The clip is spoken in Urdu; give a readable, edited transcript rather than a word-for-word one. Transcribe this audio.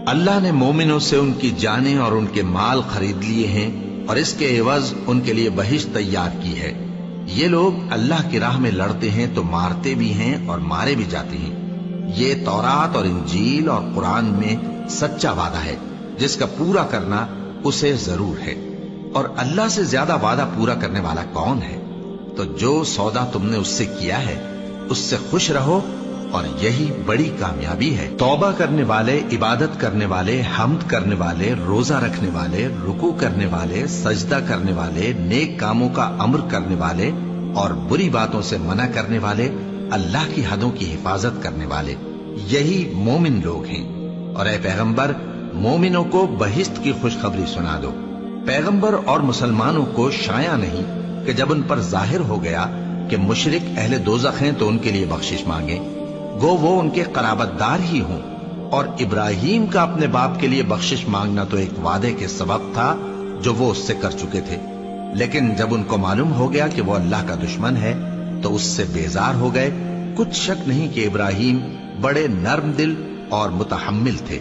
اللہ نے مومنوں سے ان کی جانیں اور ان کے مال خرید لیے ہیں اور اس کے عوض ان کے لیے بہشت تیار کی ہے۔ یہ لوگ اللہ کی راہ میں لڑتے ہیں تو مارتے بھی ہیں اور مارے بھی جاتے ہیں۔ یہ تورات اور انجیل اور قرآن میں سچا وعدہ ہے جس کا پورا کرنا اسے ضرور ہے، اور اللہ سے زیادہ وعدہ پورا کرنے والا کون ہے؟ تو جو سودا تم نے اس سے کیا ہے اس سے خوش رہو، اور یہی بڑی کامیابی ہے۔ توبہ کرنے والے، عبادت کرنے والے، حمد کرنے والے، روزہ رکھنے والے، رکوع کرنے والے، سجدہ کرنے والے، نیک کاموں کا امر کرنے والے اور بری باتوں سے منع کرنے والے، اللہ کی حدوں کی حفاظت کرنے والے، یہی مومن لوگ ہیں۔ اور اے پیغمبر، مومنوں کو بہشت کی خوشخبری سنا دو۔ پیغمبر اور مسلمانوں کو شایع نہیں کہ جب ان پر ظاہر ہو گیا کہ مشرک اہل دوزخ ہیں تو ان کے لیے بخشش مانگیں، گو وہ ان کے قرابت دار ہی ہوں۔ اور ابراہیم کا اپنے باپ کے لیے بخشش مانگنا تو ایک وعدے کے سبب تھا جو وہ اس سے کر چکے تھے، لیکن جب ان کو معلوم ہو گیا کہ وہ اللہ کا دشمن ہے تو اس سے بیزار ہو گئے۔ کچھ شک نہیں کہ ابراہیم بڑے نرم دل اور متحمل تھے۔